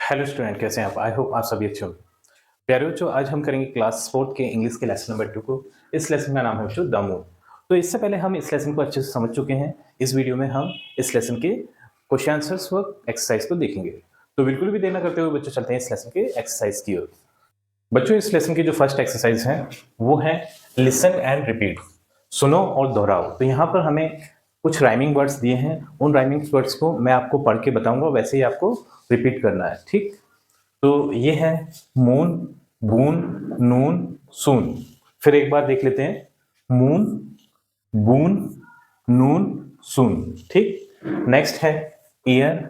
Hello student, कैसे हैं आप? आई होप आप सभी अच्छे होंगे। प्यारे बच्चों, आज हम करेंगे क्लास 4 के इंग्लिश के लेसन नंबर 2 को। इस लेसन का नाम है बच्चों द मून। तो इससे पहले हम इस लेसन को अच्छे से समझ चुके हैं। इस वीडियो में हम इस लेसन के क्वेश्चन आंसर्स व एक्सरसाइज को देखेंगे। तो बिल्कुल भी देर न करते हुए बच्चों चलते हैं इस लेसन के एक्सरसाइज की ओर। बच्चों, इस लेसन की जो फर्स्ट एक्सरसाइज है वो है लिसन एंड रिपीट। सुनो और दोहराओ। तो यहाँ पर हमें कुछ राइमिंग वर्ड्स दिए हैं। उन राइमिंग वर्ड्स को मैं आपको पढ़ के बताऊंगा, वैसे ही आपको रिपीट करना है, ठीक? तो ये है मून, बून, नून, सून। फिर एक बार देख लेते हैं, मून, बून, नून, सून, ठीक। नेक्स्ट है ear,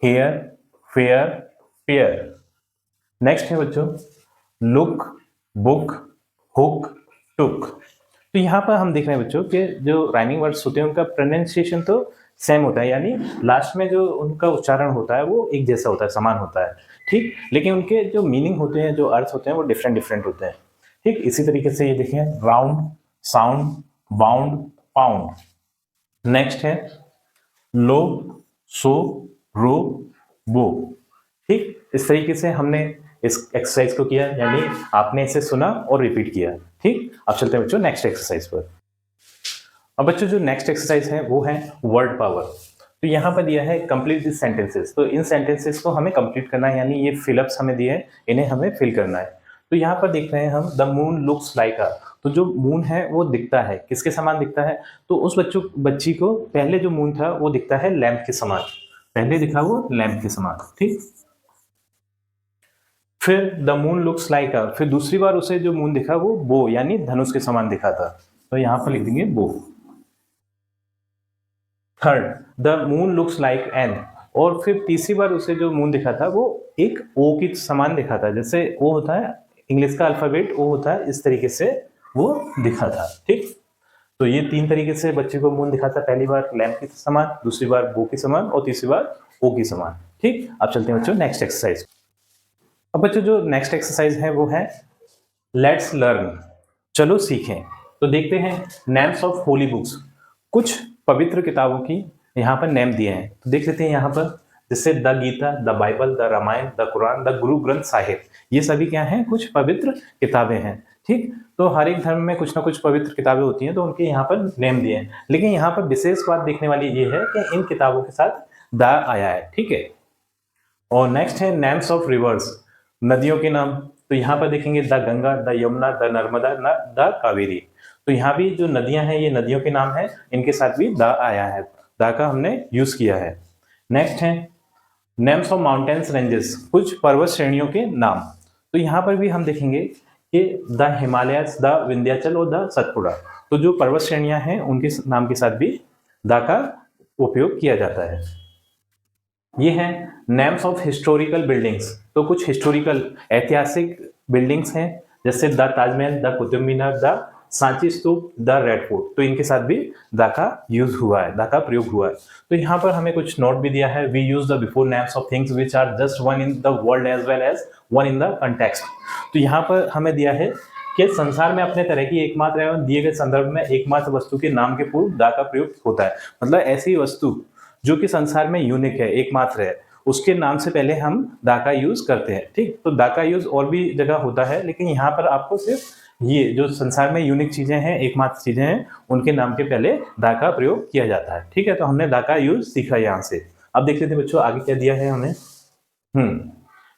hair, fair, pair. Next है बच्चों लुक, बुक, हुक, टुक। तो यहाँ पर हम देख रहे हैं बच्चों कि जो राइमिंग वर्ड्स होते हैं उनका प्रोनाउंसिएशन तो सेम होता है, यानी लास्ट में जो उनका उच्चारण होता है वो एक जैसा होता है, समान होता है, ठीक। लेकिन उनके जो मीनिंग होते हैं, जो अर्थ होते हैं वो डिफरेंट डिफरेंट होते हैं, ठीक। इसी तरीके से ये देखें, round, sound, bound, pound. Next है लो, सो, रो, बो, ठीक। इस तरीके से हमने इस एक्सरसाइज को किया, यानी आपने इसे सुना और रिपीट किया, ठीक। अब चलते हैं बच्चों नेक्स्ट एक्सरसाइज पर। अब बच्चों जो नेक्स्ट एक्सरसाइज है वो है वर्ड पावर। तो यहाँ पर दिया है कंप्लीट दिस सेंटेंसेस। तो इन सेंटेंसेस को हमें कंप्लीट करना है, यानी ये फिलअप्स हमें दिए हैं, इन्हें हमें फिल करना है। तो यहाँ पर देख रहे हैं हम, द मून लुक्स लाइक अ। तो जो मून है वो दिखता है, किसके समान दिखता है? तो उस बच्ची को पहले जो मून था वो दिखता है लैंप के समान। पहले दिखा वो लैंप के समान, ठीक। फिर द मून लुक्स लाइक अ, फिर दूसरी बार उसे जो मून दिखा वो बो, यानी धनुष के समान दिखा था। तो यहाँ पर लिख देंगे बो। Third, the moon looks like an. और फिर तीसरी बार उसे जो मून दिखा था वो एक ओ के समान दिखा था। जैसे ओ होता है इंग्लिश का अल्फाबेट, ओ होता है, इस तरीके से वो दिखा था, ठीक। तो ये तीन तरीके से बच्चे को मून दिखा था, पहली बार लैंप के समान, दूसरी बार बो के समान और तीसरी बार ओ के समान, ठीक। अब चलते हैं बच्चों नेक्स्ट एक्सरसाइज। अब बच्चों जो नेक्स्ट एक्सरसाइज है वो है लेट्स लर्न, चलो सीखें। तो देखते हैं नेम्स ऑफ होली बुक्स, कुछ पवित्र किताबों की यहाँ पर नेम दिए हैं। तो देख लेते हैं यहाँ पर, जैसे the Gita, the Bible, the Ramayan, the Quran, the Guru Granth Sahib. ये सभी क्या हैं? कुछ पवित्र किताबें हैं, ठीक। तो हर एक धर्म में कुछ ना कुछ पवित्र किताबें होती हैं, तो उनके यहाँ पर नेम दिए हैं। लेकिन यहाँ पर विशेष बात देखने वाली ये है कि इन किताबों के साथ द आया है, ठीक है। और नेक्स्ट है नेम्स ऑफ रिवर्स, नदियों के नाम। तो यहाँ पर देखेंगे the Ganga, the Yamuna, the Narmada, the Kaveri. तो यहाँ भी जो नदियां हैं ये नदियों के नाम है, इनके साथ भी द आया है, द का हमने यूज किया है। नेक्स्ट है नेम्स ऑफ माउंटेन्स रेंजेस, कुछ पर्वत श्रेणियों के नाम। तो यहाँ पर भी हम देखेंगे कि द हिमालयस, द विंध्याचल और द सतपुड़ा। तो जो पर्वत श्रेणियां हैं उनके नाम के साथ भी द का उपयोग किया जाता है। ये है नेम्स ऑफ हिस्टोरिकल बिल्डिंग्स। तो कुछ हिस्टोरिकल ऐतिहासिक बिल्डिंग्स हैं, जैसे the Taj Mahal, the Qutub Minar, the Sanchi stupa, the red fort. तो इनके साथ भी द का यूज हुआ है, द का प्रयोग हुआ है। तो यहाँ पर हमें कुछ नोट भी दिया है, we use the before names of things which are just one in the world as well as one in the context. तो यहाँ पर हमें दिया है कि संसार में अपने तरह की एकमात्र एवं दिए गए संदर्भ में एकमात्र वस्तु के नाम के पूर्व द का प्रयोग होता है। मतलब ऐसी वस्तु जो कि संसार में यूनिक है, एकमात्र है, उसके नाम से पहले हम दा का यूज करते हैं, ठीक। तो दा का यूज और भी जगह होता है, लेकिन यहाँ पर आपको सिर्फ ये जो संसार में यूनिक चीजें हैं, एकमात्र चीजें हैं, उनके नाम के पहले दा का प्रयोग किया जाता है, ठीक है। तो हमने दा का यूज सीखा यहाँ से। अब देख लेते हैं बच्चों आगे क्या दिया है हमें।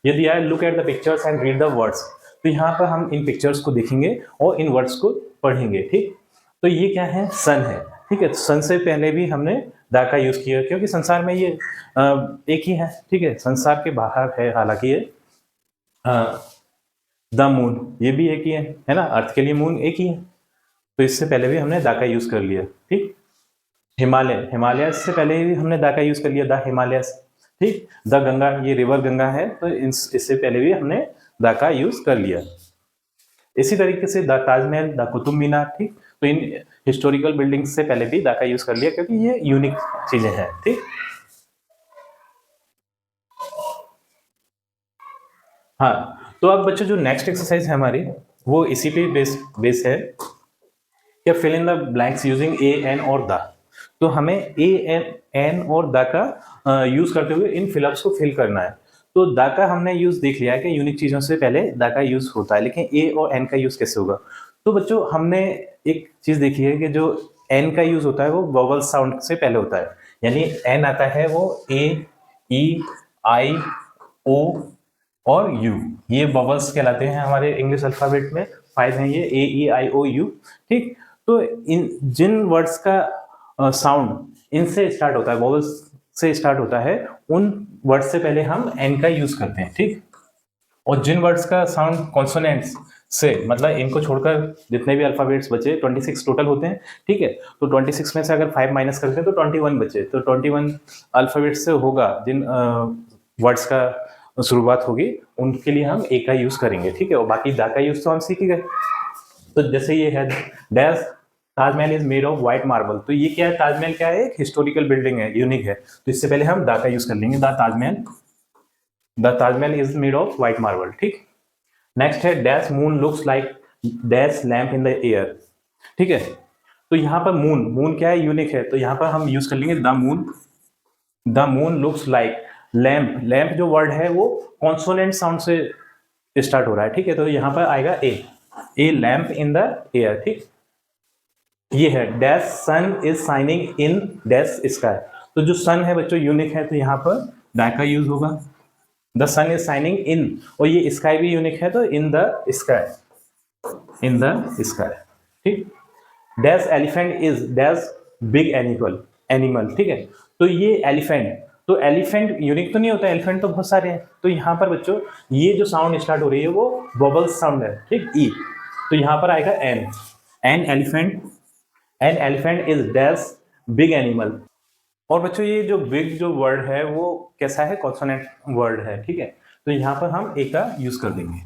ये दिया है look at the pictures and read the words. तो यहाँ पर हम इन पिक्चर्स को देखेंगे और इन वर्ड्स को पढ़ेंगे, ठीक। तो ये क्या है? सन है, ठीक है। सन से पहले भी हमने दा का यूज किया, क्योंकि संसार में ये एक ही है, ठीक है। संसार के बाहर है हालांकि ये द मून, ये भी एक ही है ना, अर्थ के लिए मून एक ही है। तो इससे पहले भी हमने दा का यूज कर लिया, ठीक। हिमालय, हिमालय से पहले भी हमने दा का यूज कर लिया, द हिमालयस, ठीक। द गंगा, ये रिवर गंगा है, तो इससे पहले भी हमने दा का यूज कर लिया। इसी तरीके से द ताजमहल, द कुतुब मीनार, ठीक। तो इन हिस्टोरिकल बिल्डिंग्स से पहले भी दा का यूज कर लिया, क्योंकि ये यूनिक चीजें हैं, ठीक। हाँ, तो अब बच्चों जो नेक्स्ट एक्सरसाइज है हमारी, वो इसी पे बेस है कि fill in the blanks using a, an और द। तो हमें ए, एन और द का यूज करते हुए इन फिलअप्स को फिल करना है। तो द का हमने यूज देख लिया है कि यूनिक चीजों से पहले द का यूज होता है, लेकिन ए और एन का यूज कैसे होगा? तो बच्चों हमने एक चीज देखी है कि जो एन का यूज होता है वो वोवल साउंड से पहले होता है, यानी एन आता है वो ए, ई, आई, ओ और यू, ये वोवल्स कहलाते हैं हमारे इंग्लिश अल्फाबेट में। 5 हैं ये, ए, ई, आई, ओ, यू। ठीक, तो इन जिन वर्ड्स का साउंड इनसे स्टार्ट होता है, वोवल्स से स्टार्ट होता है, उन वर्ड्स से पहले हम एन का यूज करते हैं। ठीक, और जिन वर्ड्स का साउंड कॉन्सोनेंट्स से, मतलब इनको छोड़कर जितने भी अल्फाबेट्स बचे 26 टोटल होते हैं। ठीक है, तो 26 में से अगर 5 माइनस करते हैं तो 21 बचे, तो 21 अल्फाबेट्स से होगा जिन वर्ड्स का शुरुआत होगी, उनके लिए हम ए का यूज करेंगे। ठीक है, और बाकी दा का यूज तो हम सीख गए। तो जैसे ये है dash Taj Mahal is made of white marble, तो ये क्या है? ताजमहल क्या है? एक हिस्टोरिकल बिल्डिंग है, यूनिक है, तो इससे पहले हम दा का यूज कर लेंगे, the Taj Mahal is made of white marble. ठीक, नेक्स्ट है dash moon looks like dash lamp in the air. ठीक है, तो यहाँ पर मून क्या है? यूनिक है, तो यहाँ पर हम यूज कर लेंगे the moon looks like lamp जो वर्ड है वो कॉन्सोनेंट साउंड से स्टार्ट हो रहा है। ठीक है, तो यहाँ पर आएगा a lamp in the air. ठीक, ये है dash sun is shining in dash sky, तो जो सन है बच्चों यूनिक है, तो यहाँ पर दा का यूज होगा, the sun is shining in, और ये स्काई भी यूनिक है, तो इन द स्काई। ठीक, dash elephant is dash big animal. ठीक है, तो ये एलिफेंट, तो एलिफेंट यूनिक तो नहीं होता, एलिफेंट तो बहुत सारे हैं, तो यहाँ पर बच्चों ये जो साउंड स्टार्ट हो रही है वो वोवल्स साउंड है। ठीक, ई, तो यहाँ पर आएगा N elephant is dash big animal. और बच्चों ये जो बिग जो वर्ड है वो कैसा है? कॉन्सोनेंट वर्ड है। ठीक है, तो यहाँ पर हम ए का यूज कर देंगे,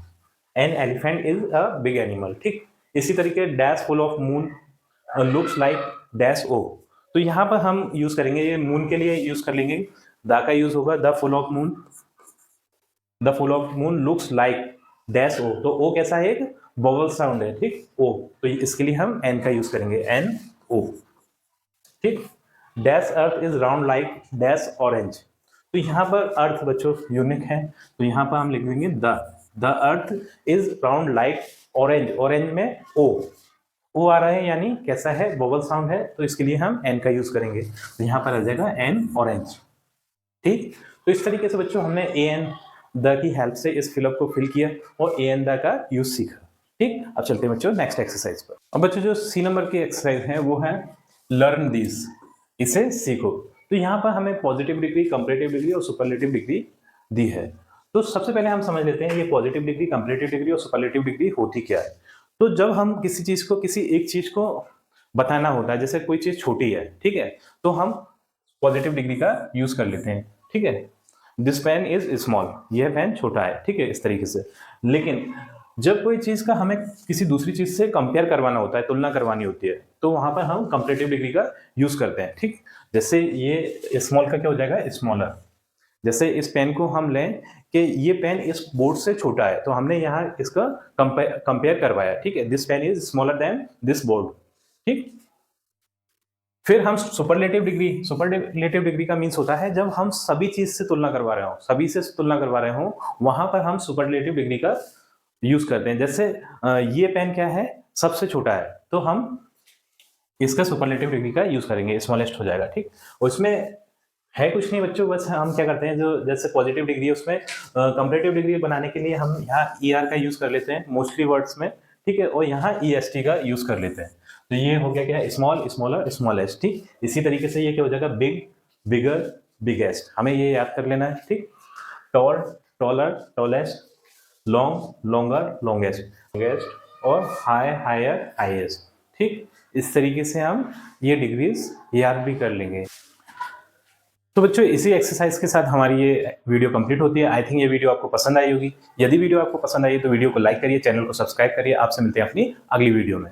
an elephant is a big animal. ठीक, इसी तरीके dash full of moon looks like dash O, तो यहाँ पर हम यूज करेंगे, ये मून के लिए यूज कर लेंगे, दा का यूज होगा, the full of moon looks like dash O, तो ओ कैसा है? एक वोवल साउंड है। ठीक, ओ, तो इसके लिए हम एन का यूज करेंगे, एन ओ। ठीक, dash earth is round like dash orange, तो यहाँ पर अर्थ बच्चों यूनिक है, तो यहाँ पर हम लिख देंगे the earth is round like orange में ओ आ रहा है, यानी कैसा है? वोवल साउंड है, तो इसके लिए हम एन का यूज करेंगे, तो यहाँ पर आ जाएगा एन ऑरेंज। ठीक, तो इस तरीके से बच्चों हमने A N the key help से इस फिलअप को फिल किया और ए एन द का यूज सीखा। ठीक, अब चलते हैं बच्चों नेक्स्ट एक्सरसाइज पर। अब बच्चों जो सी नंबर की एक्सरसाइज है वो है लर्न दिस, इसे सीखो। तो यहाँ पर हमें पॉजिटिव डिग्री, कंपैरेटिव डिग्री और सुपरलेटिव डिग्री दी है। तो सबसे पहले हम समझ लेते हैं ये पॉजिटिव डिग्री, कंपैरेटिव डिग्री और सुपरलेटिव डिग्री होती क्या है। तो जब हम किसी एक चीज को बताना होता है, जैसे कोई चीज छोटी है, ठीक है, तो हम पॉजिटिव डिग्री का यूज कर लेते हैं। ठीक है, दिस पेन इज स्मॉल, यह पेन छोटा है। ठीक है, इस तरीके से। लेकिन जब कोई चीज का हमें किसी दूसरी चीज से कंपेयर करवाना होता है, तुलना करवानी होती है, तो वहां पर हम कंपैरेटिव डिग्री का यूज करते हैं। ठीक, जैसे ये स्मॉल का क्या हो जाएगा? स्मॉलर। जैसे इस पेन को हम लें कि ये पेन इस बोर्ड से छोटा है, तो हमने यहाँ इसका कंपेयर करवाया। ठीक है, this pen is smaller than this board. ठीक, फिर हम सुपरलेटिव डिग्री का मीन्स होता है जब हम सभी चीज से तुलना करवा रहे हो, सभी से तुलना करवा रहे हो, वहां पर हम सुपरलेटिव डिग्री का यूज करते हैं। जैसे ये पेन क्या है? सबसे छोटा है, तो हम इसका सुपरलेटिव डिग्री का यूज करेंगे, स्मॉलेस्ट हो जाएगा। ठीक, उसमें है कुछ नहीं बच्चों, बस हम क्या करते हैं, जो जैसे पॉजिटिव डिग्री है उसमें कंपैरेटिव डिग्री बनाने के लिए हम यहाँ ER का यूज कर लेते हैं मोस्टली वर्ड्स में। ठीक है, और यहाँ EST का यूज कर लेते हैं। तो ये हो गया क्या? Small, smaller, smallest. ठीक, इसी तरीके से ये क्या हो जाएगा? बिग, बिगर, बिगेस्ट, हमें ये याद कर लेना है। ठीक, tall, taller, tallest, long, longer, longest, और हाई, हायर, हाईएस्ट। ठीक, इस तरीके से हम ये डिग्रीज याद भी कर लेंगे। तो बच्चों इसी एक्सरसाइज के साथ हमारी ये वीडियो कंप्लीट होती है। आई थिंक ये वीडियो आपको पसंद आई होगी। यदि वीडियो आपको पसंद आई तो वीडियो को लाइक करिए, चैनल को सब्सक्राइब करिए। आपसे मिलते हैं अपनी अगली वीडियो में।